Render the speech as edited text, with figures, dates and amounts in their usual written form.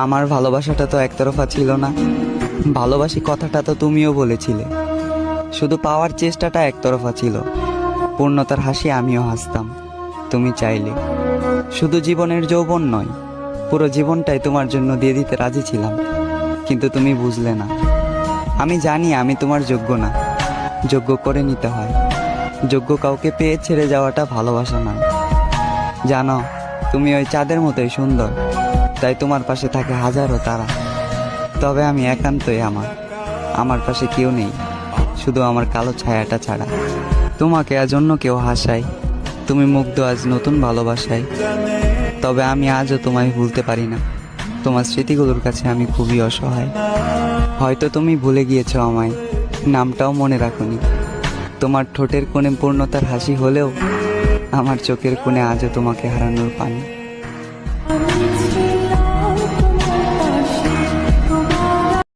আমার ভালোবাসাটা তো একতরফা ছিল না, ভালোবাসি কথাটা তো তুমিও বলেছিলে। শুধু পাওয়ার চেষ্টাটা একতরফা ছিল, পূর্ণতার হাসি আমিও হাসতাম তুমি চাইলে। শুধু জীবনের যৌবন নয়, পুরো জীবনটাই তোমার জন্য দিয়ে দিতে রাজি ছিলাম, কিন্তু তুমি বুঝলে না। আমি জানি আমি তোমার যোগ্য না, যোগ্য করে নিতে হয়। যোগ্য কাউকে পেয়ে ছেড়ে যাওয়াটা ভালোবাসা নয়। জানো, তুমি ওই চাঁদের মতোই সুন্দর, তাই তোমার পাশে থাকে হাজারো তারা। তবে আমি একান্তই আমার পাশে কেউ নেই, শুধু আমার কালো ছায়াটা ছাড়া। তোমাকে আজ অন্য কেউ হাসায়, তুমি মুগ্ধ আজ নতুন ভালোবাসায়। তবে আমি আজও তোমায় ভুলতে পারি না, তোমার স্মৃতিগুলোর কাছে আমি খুবই অসহায়। হয়তো তুমি ভুলে গিয়েছো আমায়, নামটাও মনে রাখোনি। তোমার ঠোঁটের কোণে পূর্ণতার হাসি হলেও আমার চোখের কোণে আজও তোমাকে হারানোর পানি।